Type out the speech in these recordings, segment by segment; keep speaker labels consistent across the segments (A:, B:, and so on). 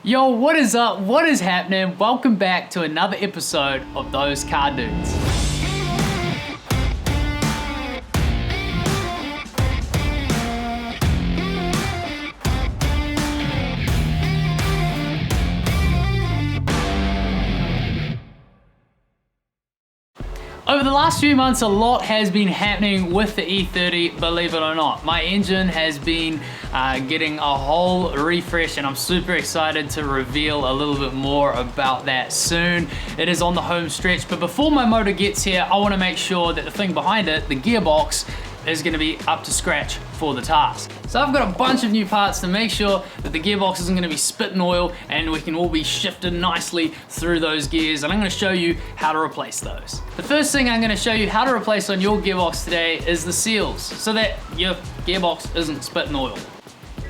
A: Yo, what is up? What is happening? Welcome back to another episode of Those Car Dudes. Over the last few months, a lot has been happening with the E30, believe it or not. My engine has been getting a whole refresh, and I'm super excited to reveal a little bit more about that soon. It is on the home stretch, but before my motor gets here, I want to make sure that the thing behind it, the gearbox, is going to be up to scratch for the task. So I've got a bunch of new parts to make sure that the gearbox isn't going to be spitting oil and we can all be shifted nicely through those gears, and I'm going to show you how to replace those. The first thing I'm going to show you how to replace on your gearbox today is the seals, so that your gearbox isn't spitting oil.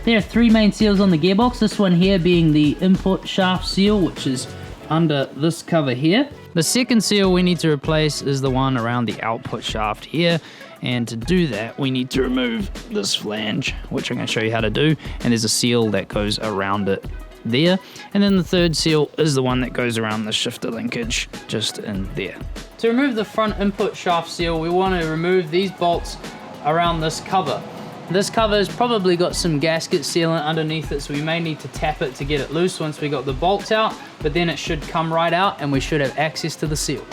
B: There are three main seals on the gearbox, this one here being the input shaft seal, which is under this cover here. The second seal we need to replace is the one around the output shaft here, and to do that we need to remove this flange, which I'm going to show you how to do, and there's a seal that goes around it there. And then the third seal is the one that goes around the shifter linkage just in there. To remove the front input shaft seal, we want to remove these bolts around this cover. This cover has probably got some gasket sealant underneath it, so we may need to tap it to get it loose once we got the bolts out, but then it should come right out and we should have access to the seal.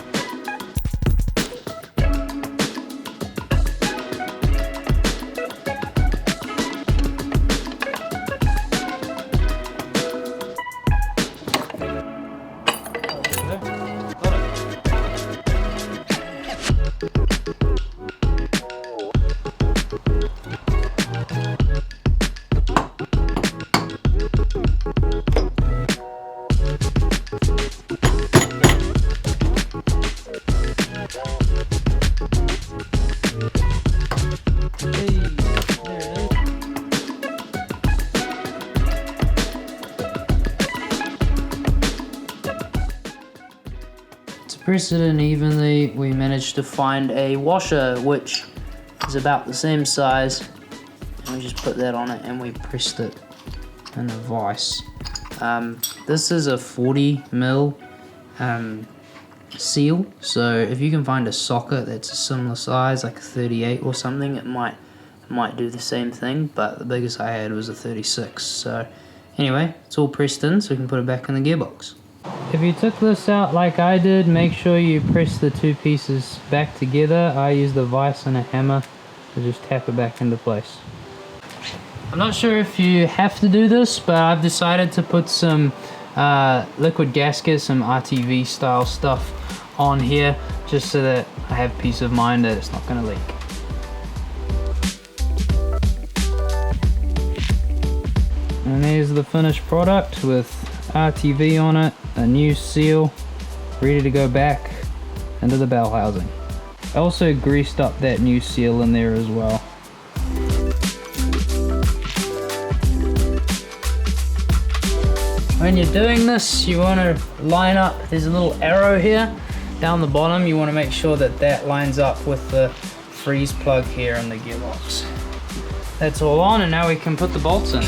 B: Press it in evenly, we managed to find a washer which is about the same size, and we just put that on it and we pressed it in a vise. This is a 40mm seal, so if you can find a socket that's a similar size, like a 38 or something, it might do the same thing, but the biggest I had was a 36. So anyway, it's all pressed in, so we can put it back in the gearbox. If you took this out like I did, make sure you press the two pieces back together. I used a vise and a hammer to just tap it back into place. I'm not sure if you have to do this, but I've decided to put some liquid gasket, some RTV style stuff on here, just so that I have peace of mind that it's not going to leak. And there's the finished product with RTV on it, a new seal, ready to go back into the bell housing. I also greased up that new seal in there as well. When you're doing this, you want to line up, there's a little arrow here down the bottom, you want to make sure that that lines up with the freeze plug here in the gearbox. That's all on, and now we can put the bolts in.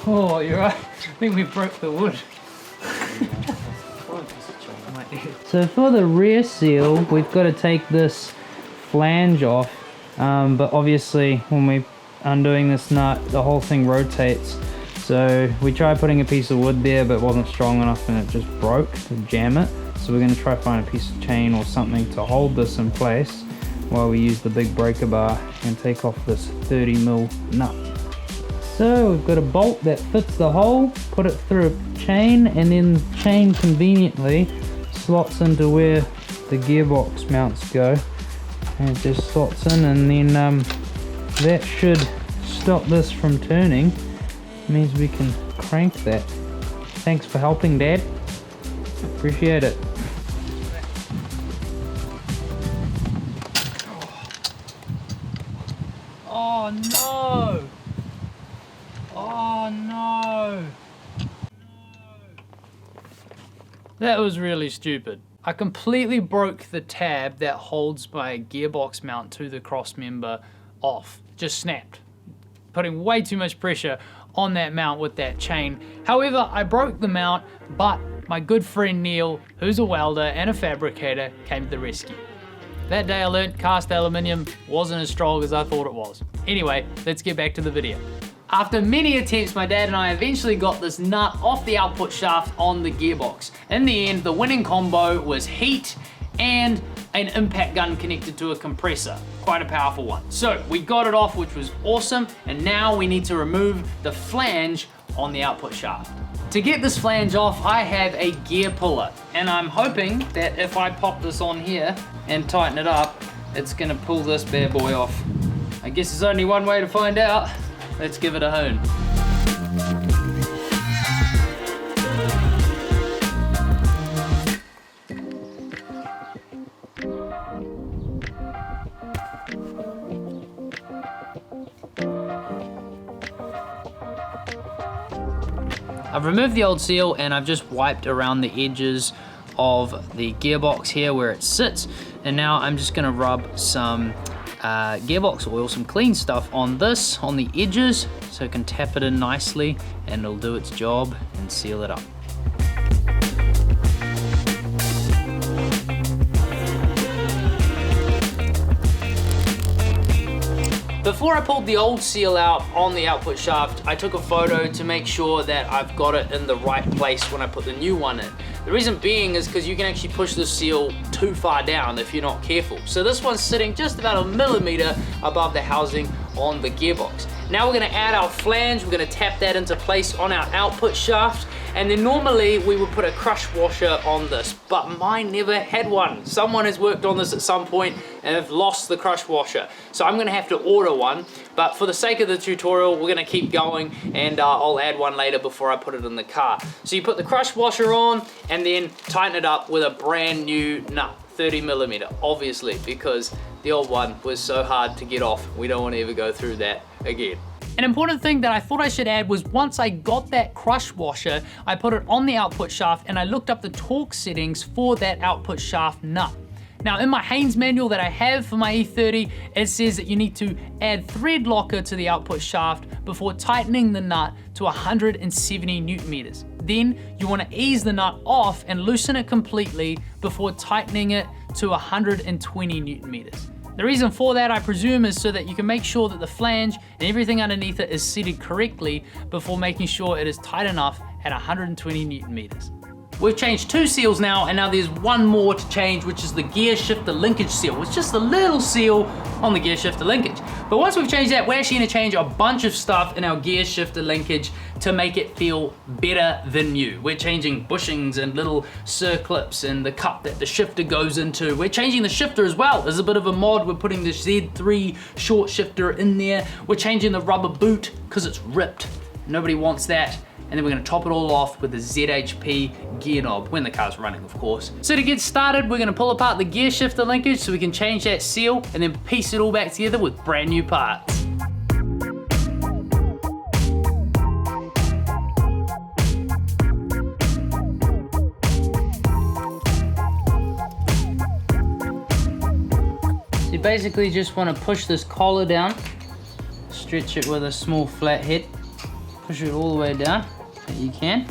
B: Oh, you're right. I think we broke the wood. So for the rear seal, we've got to take this flange off, but obviously when we're undoing this nut, the whole thing rotates. So we tried putting a piece of wood there, but it wasn't strong enough and it just broke to jam it. So we're going to try to find a piece of chain or something to hold this in place while we use the big breaker bar and take off this 30mm nut. So we've got a bolt that fits the hole, put it through a chain, and then the chain conveniently slots into where the gearbox mounts go, and it just slots in, and then that should stop this from turning. It means we can crank that. Thanks for helping, Dad. Appreciate it. Oh no! Oh no!
A: That was really stupid. I completely broke the tab that holds my gearbox mount to the cross member off. Just snapped, putting way too much pressure on that mount with that chain. However, I broke the mount, but my good friend Neil, who's a welder and a fabricator, came to the rescue. That day I learned cast aluminium wasn't as strong as I thought it was. Anyway, let's get back to the video. After many attempts, my dad and I eventually got this nut off the output shaft on the gearbox. In the end, the winning combo was heat and an impact gun connected to a compressor. Quite a powerful one. So we got it off, which was awesome, and now we need to remove the flange on the output shaft. To get this flange off, I have a gear puller, and I'm hoping that if I pop this on here and tighten it up, it's gonna pull this bad boy off. I guess there's only one way to find out. Let's give it a hoon. I've removed the old seal and I've just wiped around the edges of the gearbox here where it sits, and now I'm just gonna rub some gearbox oil, some clean stuff on this, on the edges, so it can tap it in nicely and it'll do its job and seal it up. Before I pulled the old seal out on the output shaft, I took a photo to make sure that I've got it in the right place when I put the new one in. The reason being is because you can actually push the seal too far down if you're not careful. So this one's sitting just about 1 millimeter above the housing on the gearbox. Now we're gonna add our flange, we're gonna tap that into place on our output shaft, and then normally we would put a crush washer on this, but mine never had one. Someone has worked on this at some point and have lost the crush washer. So I'm gonna have to order one, but for the sake of the tutorial, we're gonna keep going, and I'll add one later before I put it in the car. So you put the crush washer on and then tighten it up with a brand new nut, 30 millimeter, obviously, because the old one was so hard to get off. We don't want to ever go through that again. An important thing that I thought I should add was once I got that crush washer, I put it on the output shaft and I looked up the torque settings for that output shaft nut. Now in my Haynes manual that I have for my E30, it says that you need to add thread locker to the output shaft before tightening the nut to 170 Newton meters. Then you want to ease the nut off and loosen it completely before tightening it to 120 Newton meters. The reason for that, I presume, is so that you can make sure that the flange and everything underneath it is seated correctly before making sure it is tight enough at 120 Newton meters. We've changed 2 seals now, and now there's one more to change, which is the gear shifter linkage seal. It's just a little seal on the gear shifter linkage. But once we've changed that, we're actually gonna change a bunch of stuff in our gear shifter linkage to make it feel better than new. We're changing bushings and little circlips and the cup that the shifter goes into. We're changing the shifter as well. As a bit of a mod, we're putting the Z3 short shifter in there. We're changing the rubber boot because it's ripped. Nobody wants that. And then we're gonna top it all off with the ZHP gear knob, when the car's running, of course. So to get started, we're gonna pull apart the gear shifter linkage so we can change that seal and then piece it all back together with brand new parts. So you basically just wanna push this collar down, stretch it with a small flat head, push it all the way down that you can.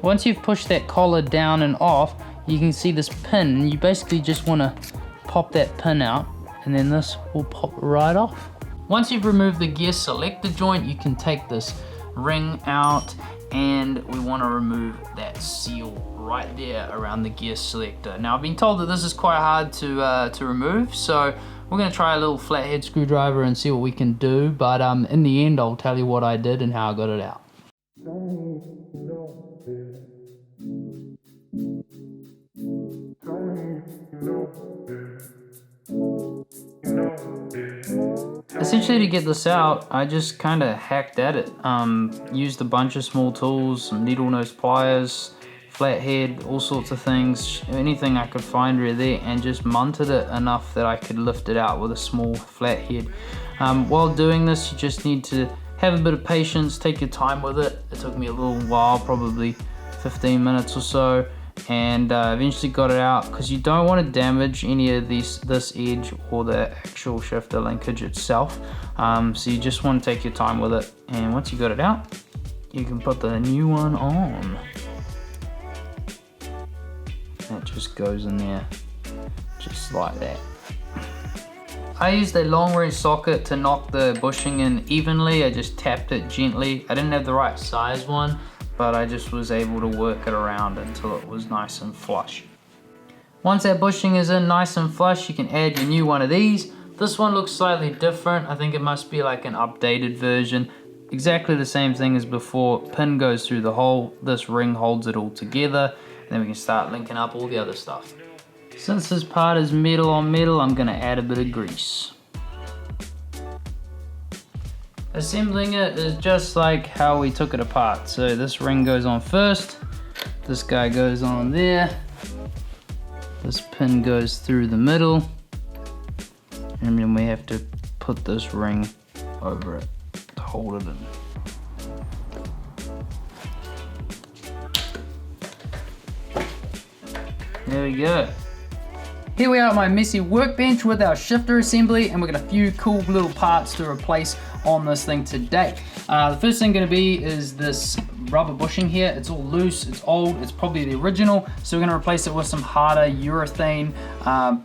A: Once you've pushed that collar down and off, you can see this pin, and you basically just want to pop that pin out, and then this will pop right off. Once you've removed the gear selector joint, you can take this ring out, and we want to remove that seal right there around the gear selector. Now I've been told that this is quite hard to remove, so we're going to try a little flathead screwdriver and see what we can do, but in the end I'll tell you what I did and how I got it out. Essentially, to get this out, I just kind of hacked at it. Used a bunch of small tools, some needle nose pliers, flathead, all sorts of things, anything I could find really, and just mounted it enough that I could lift it out with a small flathead. While doing this, you just need to have a bit of patience, take your time with it. It took me a little while, probably 15 minutes or so,
B: and eventually got it out, because you don't want to damage any of this edge or the actual shifter linkage itself. So you just want to take your time with it, and once you got it out, you can put the new one on. That just goes in there just like that. I used a long range socket to knock the bushing in evenly. I just tapped it gently. I didn't have the right size one, but I just was able to work it around until it was nice and flush. Once that bushing is in nice and flush, you can add your new one of these. This one looks slightly different. I think it must be like an updated version. Exactly the same thing as before. Pin goes through the hole. This ring holds it all together. Then we can start linking up all the other stuff. Since this part is metal on metal, I'm gonna add a bit of grease. Assembling it is just like how we took it apart. So this ring goes on first, this guy goes on there, this pin goes through the middle, and then we have to put this ring over it to hold it in. There we go. Here we are at my messy workbench with our shifter assembly, and we've got a few cool little parts to replace on this thing today. The first thing gonna be is this rubber bushing here. It's all loose, it's old, it's probably the original, so we're gonna replace it with some harder urethane,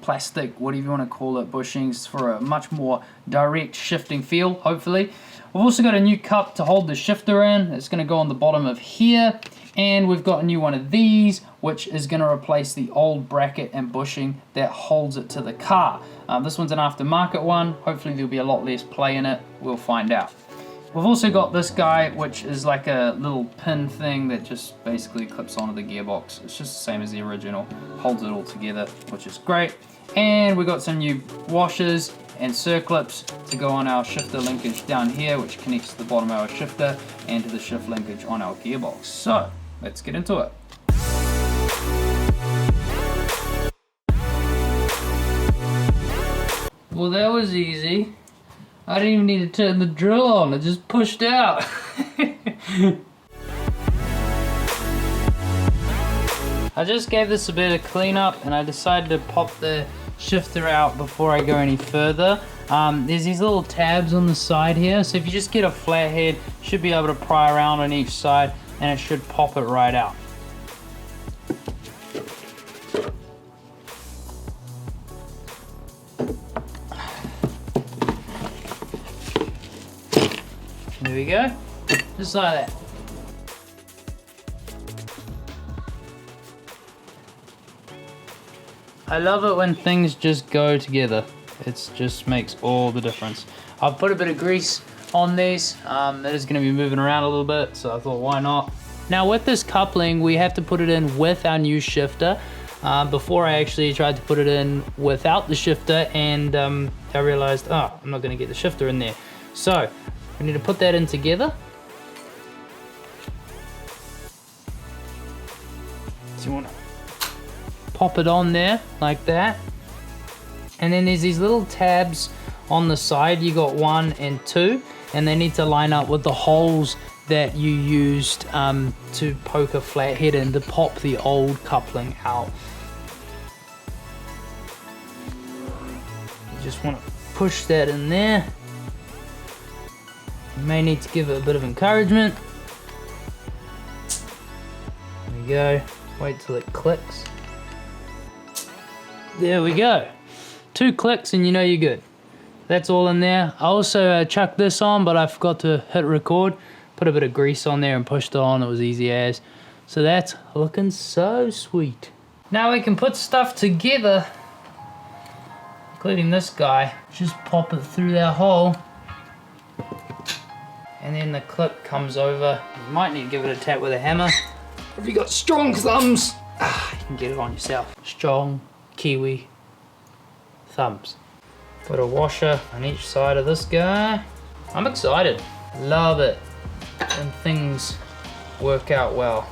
B: plastic, whatever you wanna call it, bushings for a much more direct shifting feel, hopefully. We've also got a new cup to hold the shifter in. It's gonna go on the bottom of here. And we've got a new one of these, which is going to replace the old bracket and bushing that holds it to the car. This one's an aftermarket one. Hopefully there'll be a lot less play in it. We'll find out. We've also got this guy, which is like a little pin thing that just basically clips onto the gearbox. It's just the same as the original. Holds it all together, which is great. And we've got some new washers and circlips to go on our shifter linkage down here, which connects to the bottom of our shifter and to the shift linkage on our gearbox. So let's get into it. Well, that was easy. I didn't even need to turn the drill on, it just pushed out. I just gave this a bit of cleanup and I decided to pop the shifter out before I go any further. There's these little tabs on the side here, so if you just get a flathead, you should be able to pry around on each side and it should pop it right out. There we go, just like that. I love it when things just go together. It just makes all the difference. I've put a bit of grease on these. That is going to be moving around a little bit, so I thought why not. Now with this coupling, we have to put it in with our new shifter. Before I actually tried to put it in without the shifter, and I realized, oh, I'm not going to get the shifter in there. So we need to put that in together. So you want to pop it on there like that, and then there's these little tabs on the side. You got 1 and 2, and they need to line up with the holes that you used to poke a flathead in to pop the old coupling out. You just want to push that in there. You may need to give it a bit of encouragement. There we go. Wait till it clicks. There we go. 2 clicks and you know you're good. That's all in there. I also chucked this on, but I forgot to hit record. Put a bit of grease on there and pushed it on. It was easy as. So that's looking so sweet. Now we can put stuff together, including this guy. Just pop it through that hole, and then the clip comes over. You might need to give it a tap with a hammer. If you got strong thumbs, you can get it on yourself. Strong Kiwi thumbs. Put a washer on each side of this guy. I'm excited. Love it when things work out well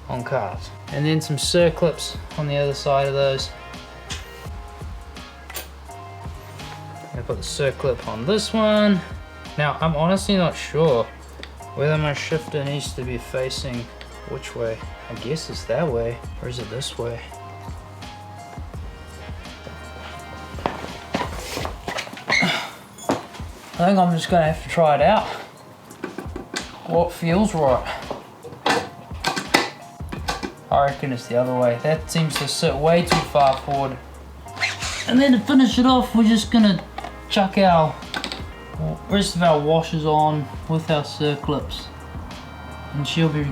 B: on cars. And then some circlips on the other side of those. I put the circlip on this one. Now I'm honestly not sure whether my shifter needs to be facing Which way? I guess it's that way, or is it this way? I think I'm just gonna have to try it out. What feels right? I reckon it's the other way. That seems to sit way too far forward. And then to finish it off, we're just gonna chuck our rest of our washers on with our circlips. And she'll be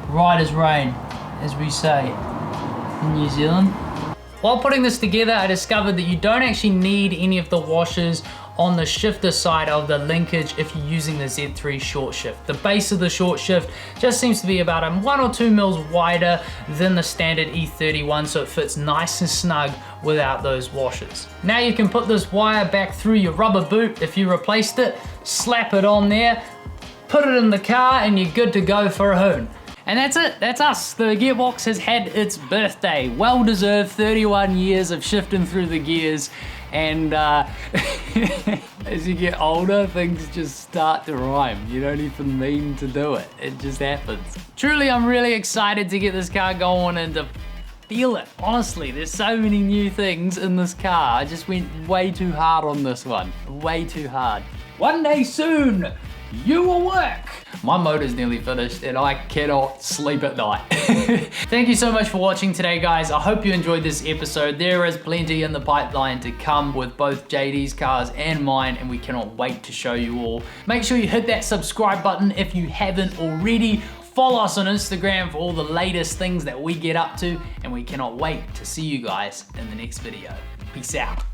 B: right as rain, as we say in New Zealand. While putting this together, I discovered that you don't actually need any of the washers on the shifter side of the linkage if you're using the Z3 short shift. The base of the short shift just seems to be about 1 or 2 mils wider than the standard E30 one, so it fits nice and snug without those washers. Now you can put this wire back through your rubber boot if you replaced it, slap it on there, put it in the car, and you're good to go for a hoon. And that's it, that's us. The Gearbox has had its birthday. Well deserved, 31 years of shifting through the gears. And as you get older, things just start to rhyme. You don't even mean to do it. It just happens. Truly, I'm really excited to get this car going and to feel it. Honestly, there's so many new things in this car. I just went way too hard on this one. Way too hard. One day soon, you will work. My motor's nearly finished and I cannot sleep at night. Thank you so much for watching today, guys. I hope you enjoyed this episode. There is plenty in the pipeline to come with both JD's cars and mine, and we cannot wait to show you all. Make sure you hit that subscribe button if you haven't already. Follow us on Instagram for all the latest things that we get up to, and we cannot wait to see you guys in the next video. Peace out.